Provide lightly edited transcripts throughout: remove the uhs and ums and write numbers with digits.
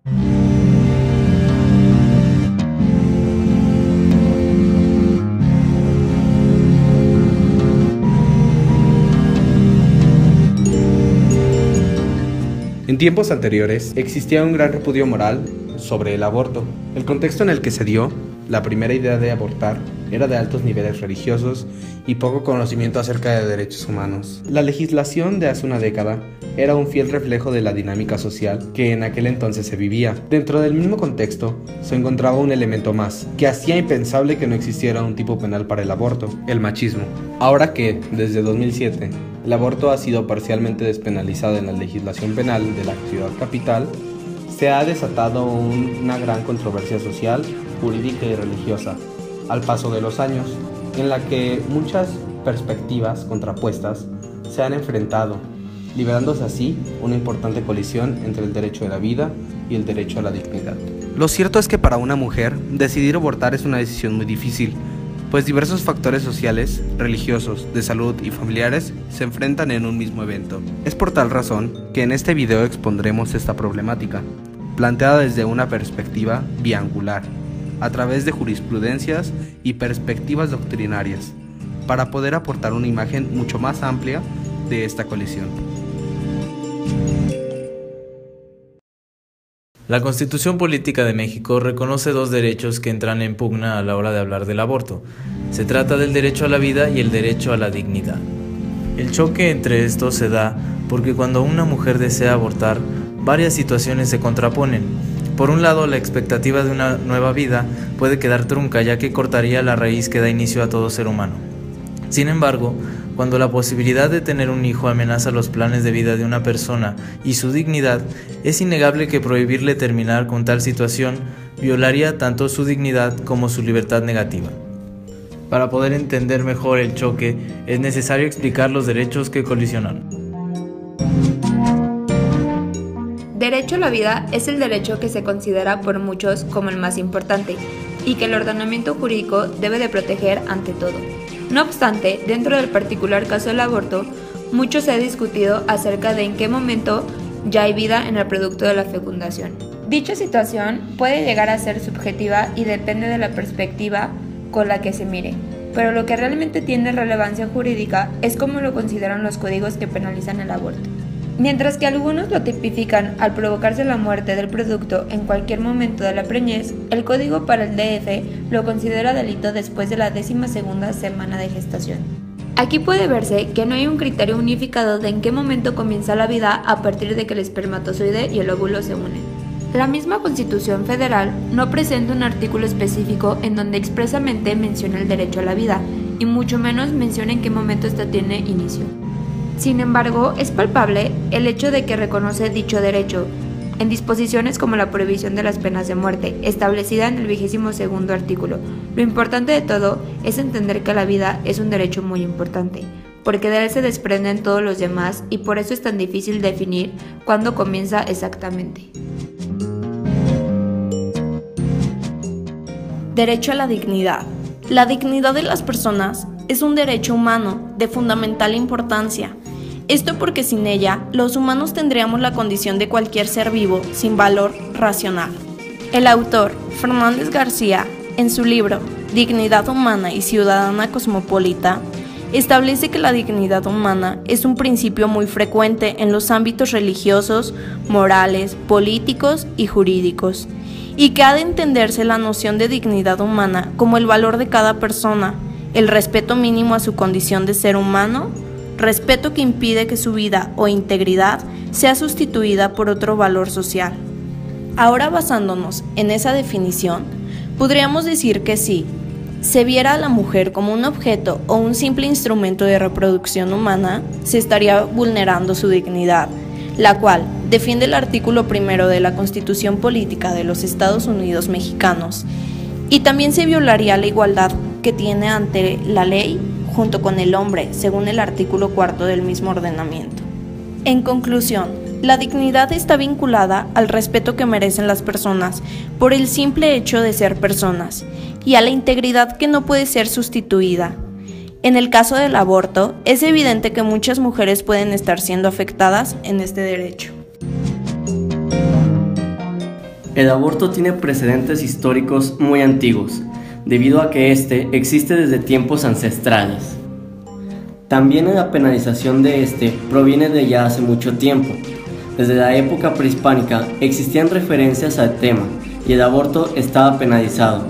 En tiempos anteriores existía un gran repudio moral sobre el aborto. El contexto en el que se dio la primera idea de abortar era de altos niveles religiosos y poco conocimiento acerca de derechos humanos. La legislación de hace una década era un fiel reflejo de la dinámica social que en aquel entonces se vivía. Dentro del mismo contexto se encontraba un elemento más, que hacía impensable que no existiera un tipo penal para el aborto: el machismo. Ahora que, desde 2007, el aborto ha sido parcialmente despenalizado en la legislación penal de la ciudad capital, se ha desatado una gran controversia social, jurídica y religiosa, al paso de los años, en la que muchas perspectivas contrapuestas se han enfrentado, liberándose así una importante colisión entre el derecho de la vida y el derecho a la dignidad. Lo cierto es que para una mujer, decidir abortar es una decisión muy difícil, pues diversos factores sociales, religiosos, de salud y familiares se enfrentan en un mismo evento. Es por tal razón que en este video expondremos esta problemática, planteada desde una perspectiva biangular, a través de jurisprudencias y perspectivas doctrinarias, para poder aportar una imagen mucho más amplia de esta colisión. La Constitución Política de México reconoce dos derechos que entran en pugna a la hora de hablar del aborto. Se trata del derecho a la vida y el derecho a la dignidad. El choque entre estos se da porque cuando una mujer desea abortar, varias situaciones se contraponen. Por un lado, la expectativa de una nueva vida puede quedar trunca, ya que cortaría la raíz que da inicio a todo ser humano. Sin embargo, cuando la posibilidad de tener un hijo amenaza los planes de vida de una persona y su dignidad, es innegable que prohibirle terminar con tal situación violaría tanto su dignidad como su libertad negativa. Para poder entender mejor el choque, es necesario explicar los derechos que colisionan. Derecho a la vida es el derecho que se considera por muchos como el más importante y que el ordenamiento jurídico debe de proteger ante todo. No obstante, dentro del particular caso del aborto, mucho se ha discutido acerca de en qué momento ya hay vida en el producto de la fecundación. Dicha situación puede llegar a ser subjetiva y depende de la perspectiva con la que se mire, pero lo que realmente tiene relevancia jurídica es cómo lo consideran los códigos que penalizan el aborto. Mientras que algunos lo tipifican al provocarse la muerte del producto en cualquier momento de la preñez, el código para el DF lo considera delito después de la 12ª semana de gestación. Aquí puede verse que no hay un criterio unificado de en qué momento comienza la vida a partir de que el espermatozoide y el óvulo se unen. La misma Constitución Federal no presenta un artículo específico en donde expresamente menciona el derecho a la vida, y mucho menos menciona en qué momento ésta tiene inicio. Sin embargo, es palpable el hecho de que reconoce dicho derecho en disposiciones como la prohibición de las penas de muerte, establecida en el 22º artículo. Lo importante de todo es entender que la vida es un derecho muy importante, porque de él se desprenden todos los demás y por eso es tan difícil definir cuándo comienza exactamente. Derecho a la dignidad. La dignidad de las personas es un derecho humano de fundamental importancia. Esto porque sin ella, los humanos tendríamos la condición de cualquier ser vivo sin valor racional. El autor, Fernández García, en su libro Dignidad humana y ciudadana cosmopolita, establece que la dignidad humana es un principio muy frecuente en los ámbitos religiosos, morales, políticos y jurídicos, y que ha de entenderse la noción de dignidad humana como el valor de cada persona, el respeto mínimo a su condición de ser humano, respeto que impide que su vida o integridad sea sustituida por otro valor social. Ahora, basándonos en esa definición, podríamos decir que si se viera a la mujer como un objeto o un simple instrumento de reproducción humana, se estaría vulnerando su dignidad, la cual defiende el artículo 1 de la Constitución Política de los Estados Unidos Mexicanos, y también se violaría la igualdad que tiene ante la ley junto con el hombre, según el artículo 4 del mismo ordenamiento. En conclusión, la dignidad está vinculada al respeto que merecen las personas por el simple hecho de ser personas y a la integridad que no puede ser sustituida. En el caso del aborto, es evidente que muchas mujeres pueden estar siendo afectadas en este derecho. El aborto tiene precedentes históricos muy antiguos, debido a que este existe desde tiempos ancestrales. También la penalización de este proviene de ya hace mucho tiempo. Desde la época prehispánica existían referencias al tema y el aborto estaba penalizado,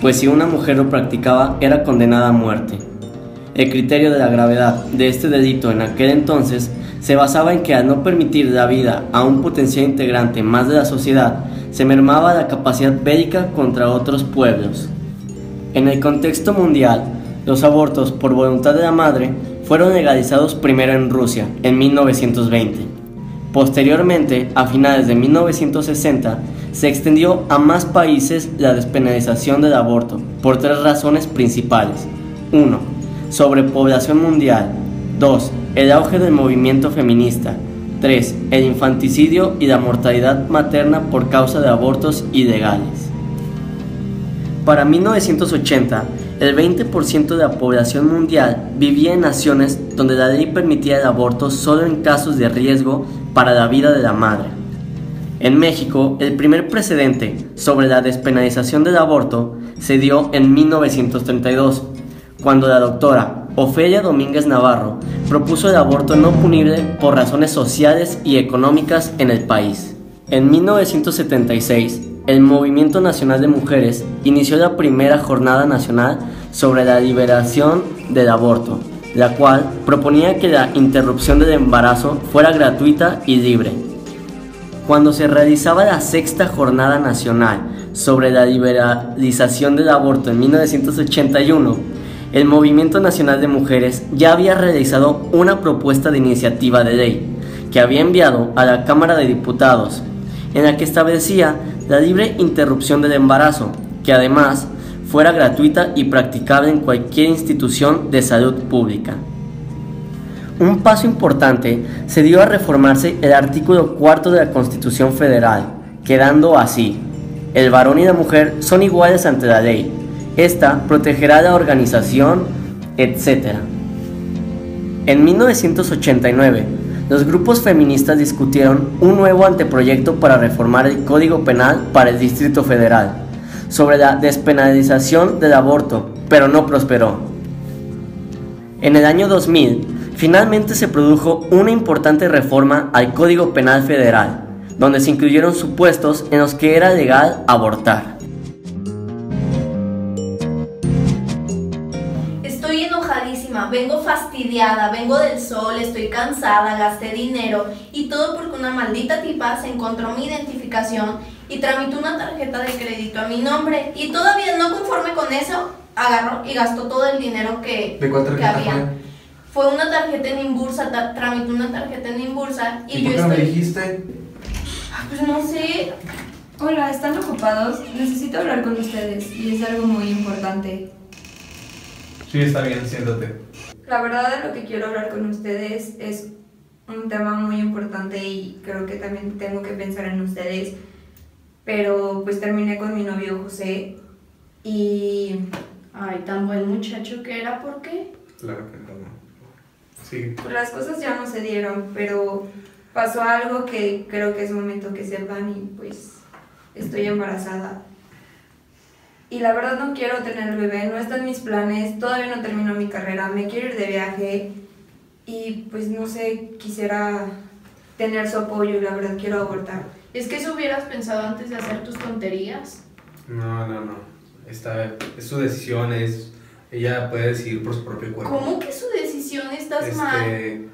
pues si una mujer lo practicaba era condenada a muerte. El criterio de la gravedad de este delito en aquel entonces se basaba en que al no permitir la vida a un potencial integrante más de la sociedad, se mermaba la capacidad bélica contra otros pueblos. En el contexto mundial, los abortos por voluntad de la madre fueron legalizados primero en Rusia, en 1920. Posteriormente, a finales de 1960, se extendió a más países la despenalización del aborto, por 3 razones principales. 1. Sobrepoblación mundial. 2. El auge del movimiento feminista. 3. El infanticidio y la mortalidad materna por causa de abortos ilegales. Para 1980, el 20% de la población mundial vivía en naciones donde la ley permitía el aborto solo en casos de riesgo para la vida de la madre. En México, el primer precedente sobre la despenalización del aborto se dio en 1932, cuando la doctora Ofelia Domínguez Navarro propuso el aborto no punible por razones sociales y económicas en el país. En 1976, el Movimiento Nacional de Mujeres inició la primera jornada nacional sobre la liberación del aborto, la cual proponía que la interrupción del embarazo fuera gratuita y libre. Cuando se realizaba la 6ª jornada nacional sobre la liberalización del aborto en 1981, el Movimiento Nacional de Mujeres ya había realizado una propuesta de iniciativa de ley que había enviado a la Cámara de Diputados, en la que establecía la libre interrupción del embarazo, que además fuera gratuita y practicable en cualquier institución de salud pública. Un paso importante se dio a reformarse el artículo 4 de la Constitución Federal, quedando así: el varón y la mujer son iguales ante la ley. Esta protegerá la organización, etc. En 1989, los grupos feministas discutieron un nuevo anteproyecto para reformar el Código Penal para el Distrito Federal, sobre la despenalización del aborto, pero no prosperó. En el año 2000, finalmente se produjo una importante reforma al Código Penal Federal, donde se incluyeron supuestos en los que era legal abortar. Estoy enojadísima, vengo fastidiada, vengo del sol, estoy cansada, gasté dinero y todo porque una maldita tipa se encontró mi identificación y tramitó una tarjeta de crédito a mi nombre y todavía no conforme con eso, agarró y gastó todo el dinero que había. Fue una tarjeta en Inbursa, tramitó una tarjeta en Inbursa y yo ¿por qué no me dijiste? Pues no sé. Hola, ¿están ocupados? Necesito hablar con ustedes y es algo muy importante. Sí, está bien, siéntate. La verdad de lo que quiero hablar con ustedes es un tema muy importante y creo que también tengo que pensar en ustedes. Pero pues terminé con mi novio José y... Ay, tan buen muchacho que era, ¿por qué? Claro que no. Sí. Pues las cosas ya no se dieron, pero pasó algo que creo que es momento que sepan y pues estoy embarazada. Y la verdad no quiero tener bebé, no está en mis planes, todavía no termino mi carrera, me quiero ir de viaje y pues no sé, quisiera tener su apoyo y la verdad quiero abortar. ¿Es que eso hubieras pensado antes de hacer tus tonterías? No. Es su decisión, ella puede decidir por su propio cuerpo. ¿Cómo que su decisión? Estás mal.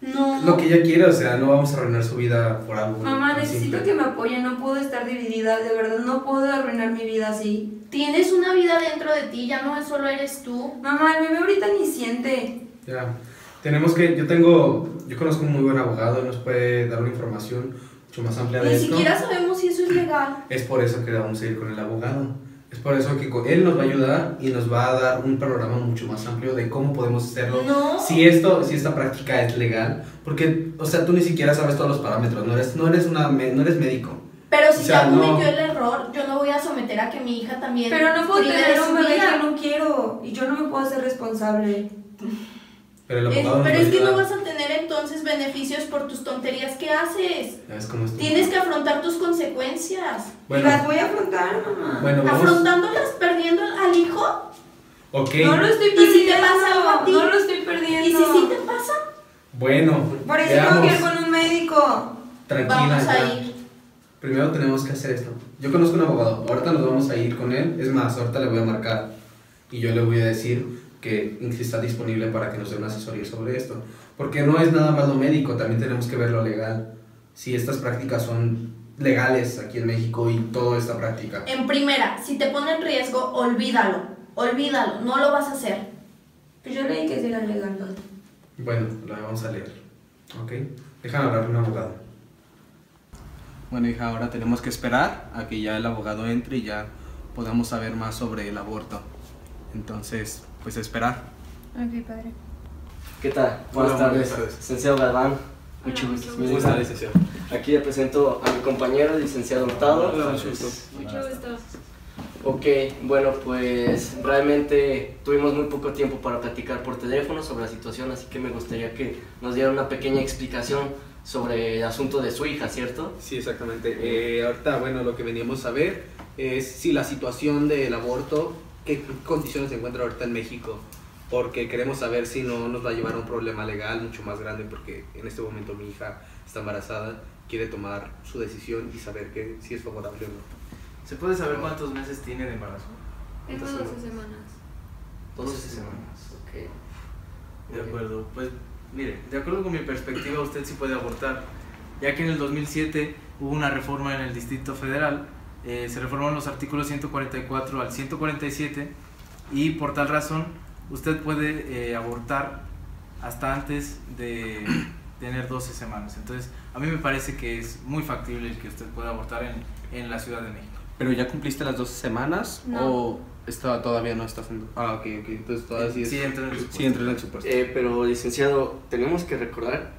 No. Lo que ella quiere, o sea, no vamos a arruinar su vida por algo. Mamá, necesito que me apoyen, no puedo estar dividida, de verdad, no puedo arruinar mi vida así. Tienes una vida dentro de ti, ya no solo eres tú. Mamá, el bebé ahorita ni siente. Ya, yo conozco un muy buen abogado, nos puede dar una información mucho más amplia de esto. Ni siquiera sabemos si eso es legal. Es por eso que vamos a ir con el abogado. Es por eso que él nos va a ayudar y nos va a dar un panorama mucho más amplio de cómo podemos hacerlo. No. Si esta práctica es legal, porque, o sea, tú ni siquiera sabes todos los parámetros, no eres médico. Pero si o sea, ya cometió el error, yo no voy a someter a que mi hija también. Pero no puedo prive tener de un su bebé vida. que no quiero y yo no me puedo hacer responsable. Pero el abogado Pero nos es que va a no ayudar. vas a tener entonces beneficios por tus tonterías que haces. ¿Sabes cómo es? Tienes que afrontar tus consecuencias. consecuencias. Y las voy a afrontar, mamá. Bueno, vamos. Afrontándolas, perdiendo al hijo. Ok. No lo estoy ¿Y perdiendo. si te pasa algo a ti? No lo estoy perdiendo. ¿Y si sí te pasa? Bueno, Por eso tengo que ir veamos. con un médico. Tranquila, Vamos a ya. ir. Primero tenemos que hacer esto. Yo conozco un abogado. Ahorita nos vamos a ir con él. Es más, ahorita le voy a marcar. Y yo le voy a decir que si está disponible para que nos dé una asesoría sobre esto. Porque no es nada más lo médico, también tenemos que ver lo legal. Si estas prácticas son legales aquí en México y toda esta práctica. En primera, si te pone en riesgo, olvídalo. Olvídalo, no lo vas a hacer. Pues yo leí que sí era legal, ¿no? Bueno, la vamos a leer. ¿Ok? Déjame hablar con un abogado. Bueno, hija, ahora tenemos que esperar a que ya el abogado entre y ya podamos saber más sobre el aborto. Entonces, pues esperar. Ok, padre. ¿Qué tal? Hola, Buenas tardes. Licenciado Galván. Mucho gusto. ¿Cómo está, licenciado? Aquí le presento a mi compañero, el licenciado Hurtado. Mucho gusto. Ok, bueno, pues realmente tuvimos muy poco tiempo para platicar por teléfono sobre la situación, así que me gustaría que nos diera una pequeña explicación sobre el asunto de su hija, ¿cierto? Sí, exactamente. Ahorita, bueno, lo que veníamos a ver es si la situación del aborto, qué condiciones se encuentra ahorita en México, porque queremos saber si no nos va a llevar a un problema legal mucho más grande, porque en este momento mi hija está embarazada, quiere tomar su decisión y saber que si es favorable o no. ¿Se puede saber cuántos meses tiene de embarazo? Tengo 12 semanas. 12 semanas, ok. De acuerdo, pues mire, de acuerdo con mi perspectiva, usted sí puede abortar, ya que en el 2007 hubo una reforma en el Distrito Federal, se reformaron los artículos 144 al 147 y por tal razón usted puede abortar hasta antes de tener 12 semanas. Entonces, a mí me parece que es muy factible el que usted pueda abortar en la Ciudad de México. ¿Pero ya cumpliste las 12 semanas No. o todavía no estás haciendo? Ah, ok, entonces todavía sí es... Sí, entra en el supuesto. Sí, entra en el supuesto. Pero licenciado, tenemos que recordar,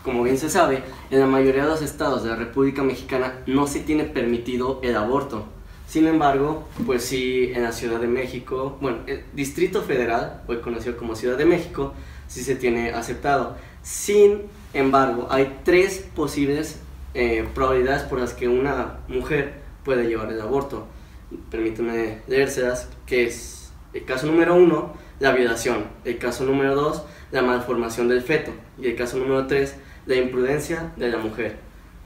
como bien se sabe, en la mayoría de los estados de la República Mexicana no se tiene permitido el aborto. Sin embargo, pues sí, en la Ciudad de México, bueno, el Distrito Federal, hoy conocido como Ciudad de México, sí se tiene aceptado. Sin embargo, hay 3 posibles probabilidades por las que una mujer puede llevar el aborto. Permíteme leérselas, que es el caso número 1, la violación; el caso número 2, la malformación del feto; y el caso número 3, la imprudencia de la mujer.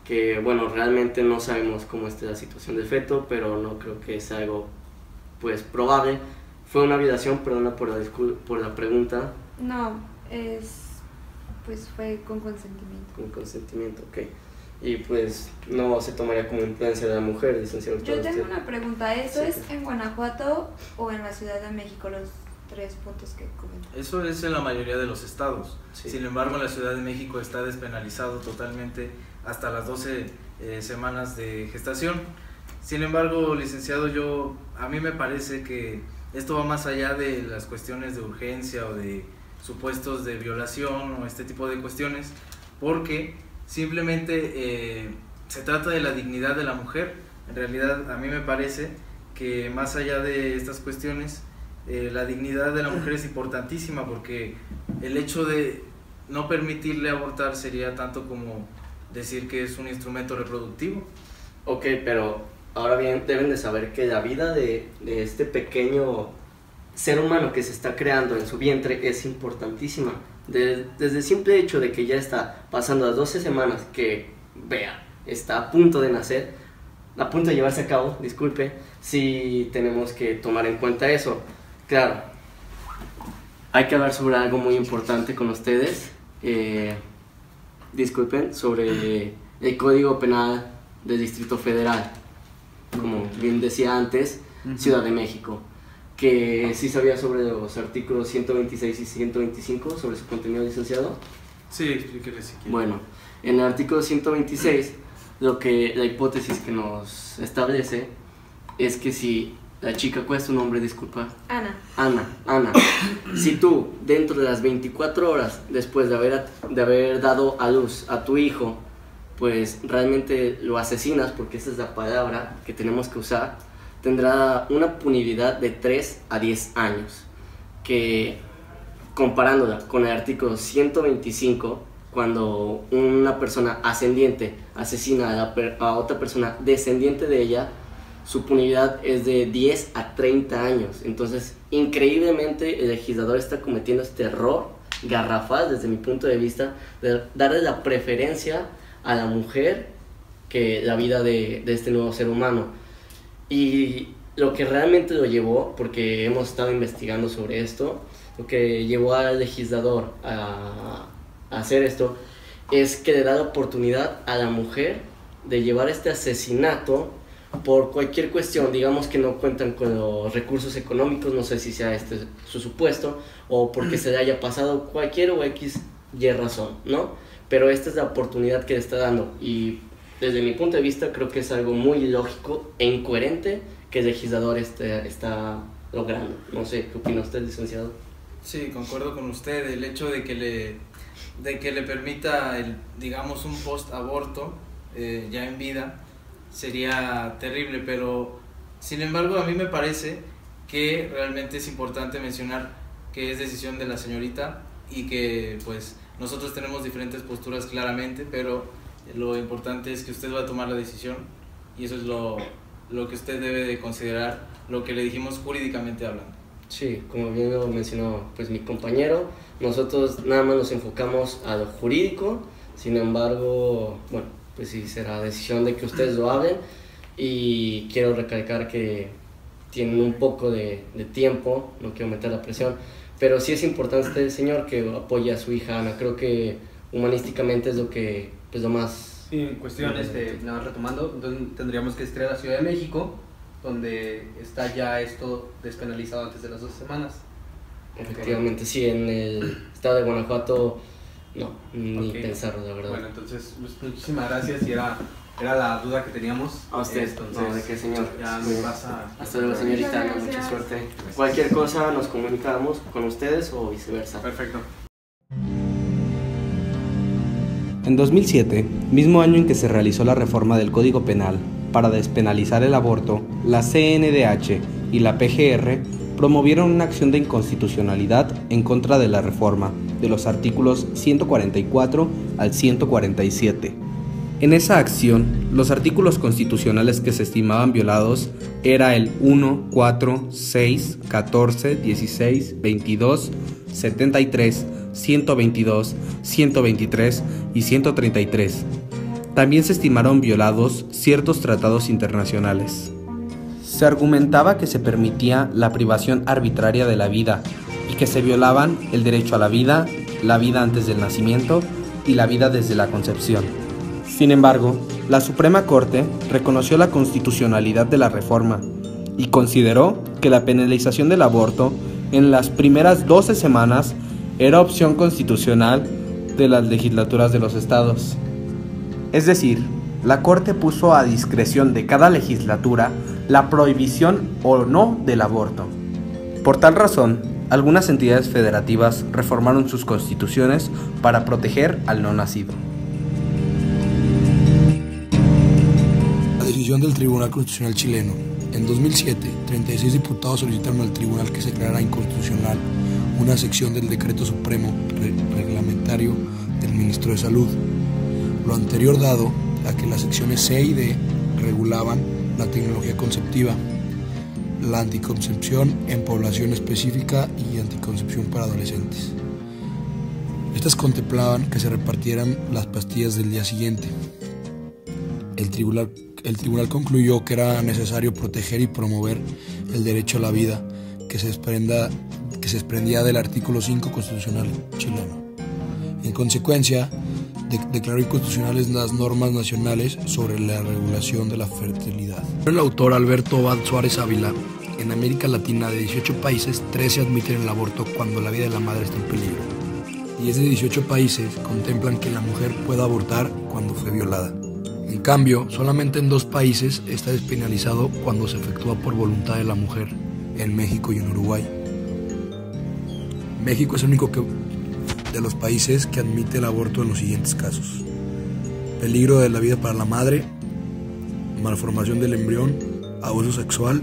Que bueno, realmente no sabemos cómo está la situación del feto, pero no creo que sea algo pues probable. Fue una violación, perdona por la pregunta. No, pues fue con consentimiento. Con consentimiento, ok. Y pues no se tomaría como imprudencia de la mujer, licenciado. Yo tengo usted. una pregunta, ¿eso Sí. es en Guanajuato o en la Ciudad de México, los 3 puntos que comenté? Eso es en la mayoría de los estados. Sí. Sin embargo, en la Ciudad de México está despenalizado totalmente hasta las 12 semanas de gestación. Sin embargo, licenciado, a mí me parece que esto va más allá de las cuestiones de urgencia o de supuestos de violación o este tipo de cuestiones, porque simplemente se trata de la dignidad de la mujer. En realidad, a mí me parece que más allá de estas cuestiones, la dignidad de la mujer es importantísima, porque el hecho de no permitirle abortar sería tanto como decir que es un instrumento reproductivo. Ok, pero ahora bien, deben de saber que la vida de este pequeño ser humano que se está creando en su vientre es importantísima. Desde el simple hecho de que ya está pasando las 12 semanas, que vea, está a punto de nacer, a punto de llevarse a cabo, disculpe, sí tenemos que tomar en cuenta eso. Claro, hay que hablar sobre algo muy importante con ustedes. Disculpen, sobre el Código Penal del Distrito Federal, como bien decía antes, Ciudad de México, que sí sabía sobre los artículos 126 y 125, sobre su contenido, licenciado. Sí, explíquele si quiere. Bueno, en el artículo 126, la hipótesis que nos establece es que si la chica, ¿cuál es tu nombre? Disculpa. Ana, si tú dentro de las 24 horas después de haber dado a luz a tu hijo, pues realmente lo asesinas, porque esa es la palabra que tenemos que usar, tendrá una punibilidad de 3 a 10 años, que comparándola con el artículo 125, cuando una persona ascendiente asesina a otra persona descendiente de ella, su punidad es de 10 a 30 años. Entonces, increíblemente, el legislador está cometiendo este error garrafal, desde mi punto de vista, de darle la preferencia a la mujer que la vida de este nuevo ser humano. Y lo que realmente lo llevó, porque hemos estado investigando sobre esto, lo que llevó al legislador a hacer esto, es que le da la oportunidad a la mujer de llevar este asesinato por cualquier cuestión. Digamos que no cuentan con los recursos económicos, no sé si sea este su supuesto, o porque se le haya pasado cualquier o X y razón, ¿no? Pero esta es la oportunidad que le está dando, y desde mi punto de vista creo que es algo muy ilógico e incoherente que el legislador está logrando. No sé, ¿qué opina usted, licenciado? Sí, concuerdo con usted. El hecho de que le permita, digamos, un post-aborto ya en vida sería terrible, pero sin embargo a mí me parece que realmente es importante mencionar que es decisión de la señorita y que pues nosotros tenemos diferentes posturas claramente, pero lo importante es que usted va a tomar la decisión, y eso es lo que usted debe de considerar, lo que le dijimos jurídicamente hablando. Sí, como bien lo mencionó pues mi compañero, nosotros nada más nos enfocamos a lo jurídico. Sin embargo, bueno, pues sí, será decisión de que ustedes lo hablen, y quiero recalcar que tienen un poco de tiempo, no quiero meter la presión, pero sí es importante, señor, que apoye a su hija Ana. Creo que humanísticamente es lo más... Sí, en cuestiones, nada más retomando, entonces tendríamos que estrellar a la Ciudad de México, donde está ya esto despenalizado antes de las 2 semanas. Efectivamente, sí, en el estado de Guanajuato, no, ni pensarlo, la verdad. Bueno, entonces, muchísimas gracias, y era la duda que teníamos. A usted, entonces, no, ¿de qué, señor? Ya me pasa. Hasta luego, señorita, Ana, mucha suerte. Cualquier cosa nos comunicamos con ustedes o viceversa. Perfecto. En 2007, mismo año en que se realizó la reforma del Código Penal para despenalizar el aborto, la CNDH y la PGR promovieron una acción de inconstitucionalidad en contra de la reforma, de los artículos 144 al 147. En esa acción, los artículos constitucionales que se estimaban violados era el 1, 4, 6, 14, 16, 22, 73, 122, 123 y 133. También se estimaron violados ciertos tratados internacionales. Se argumentaba que se permitía la privación arbitraria de la vida y que se violaban el derecho a la vida antes del nacimiento y la vida desde la concepción. Sin embargo, la Suprema Corte reconoció la constitucionalidad de la reforma y consideró que la penalización del aborto en las primeras 12 semanas era opción constitucional de las legislaturas de los estados. Es decir, la Corte puso a discreción de cada legislatura la prohibición o no del aborto. Por tal razón, algunas entidades federativas reformaron sus constituciones para proteger al no nacido. La decisión del Tribunal Constitucional chileno. En 2007, 36 diputados solicitaron al tribunal que se declarara inconstitucional una sección del Decreto Supremo Reglamentario del Ministro de Salud. Lo anterior dado a que las secciones C y D regulaban la tecnología conceptiva, la anticoncepción en población específica y anticoncepción para adolescentes. Estas contemplaban que se repartieran las pastillas del día siguiente. El tribunal concluyó que era necesario proteger y promover el derecho a la vida que se desprendía del artículo 5 constitucional chileno. En consecuencia, declaró inconstitucionales las normas nacionales sobre la regulación de la fertilidad. El autor Alberto Obad Suárez Ávila, en América Latina de 18 países, 13 admiten el aborto cuando la vida de la madre está en peligro. 10 de 18 países contemplan que la mujer pueda abortar cuando fue violada. En cambio, solamente en 2 países está despenalizado cuando se efectúa por voluntad de la mujer, en México y en Uruguay. México es el único de los países que admite el aborto en los siguientes casos: peligro de la vida para la madre, malformación del embrión, abuso sexual,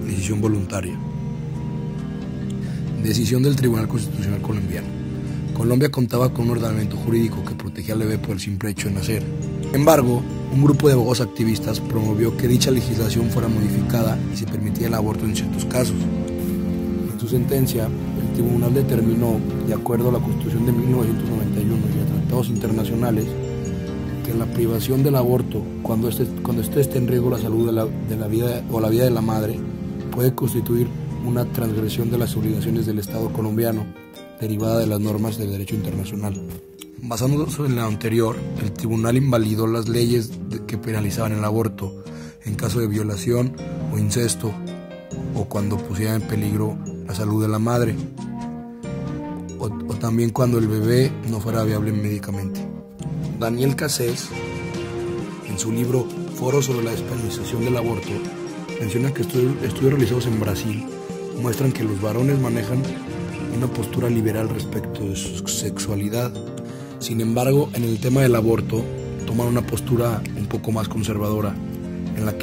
decisión voluntaria. Decisión del Tribunal Constitucional colombiano. Colombia contaba con un ordenamiento jurídico que protegía al bebé por el simple hecho de nacer. Sin embargo, un grupo de abogados activistas promovió que dicha legislación fuera modificada y se permitiera el aborto en ciertos casos. En su sentencia, el tribunal determinó, de acuerdo a la Constitución de 1991 y a tratados internacionales, que la privación del aborto, cuando éste esté en riesgo la salud de la vida o la vida de la madre, puede constituir una transgresión de las obligaciones del Estado colombiano, derivada de las normas del derecho internacional. Basándose en lo anterior, el tribunal invalidó las leyes que penalizaban el aborto en caso de violación o incesto, o cuando pusiera en peligro la salud de la madre, o también cuando el bebé no fuera viable médicamente. Daniel Cassés, en su libro Foro sobre la despenalización del aborto, menciona que estudios realizados en Brasil muestran que los varones manejan una postura liberal respecto de su sexualidad. Sin embargo, en el tema del aborto, toman una postura un poco más conservadora, en la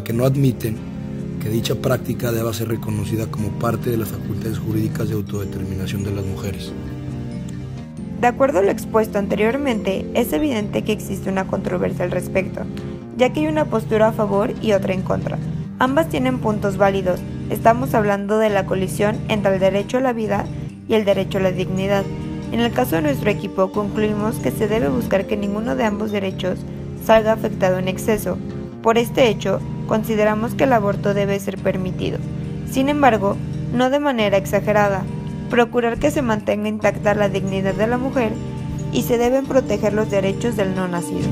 que no admiten que dicha práctica deba ser reconocida como parte de las facultades jurídicas de autodeterminación de las mujeres. De acuerdo a lo expuesto anteriormente, es evidente que existe una controversia al respecto, ya que hay una postura a favor y otra en contra. Ambas tienen puntos válidos. Estamos hablando de la colisión entre el derecho a la vida y el derecho a la dignidad. En el caso de nuestro equipo, concluimos que se debe buscar que ninguno de ambos derechos salga afectado en exceso. Por este hecho, consideramos que el aborto debe ser permitido. Sin embargo, no de manera exagerada. Procurar que se mantenga intacta la dignidad de la mujer y se deben proteger los derechos del no nacido.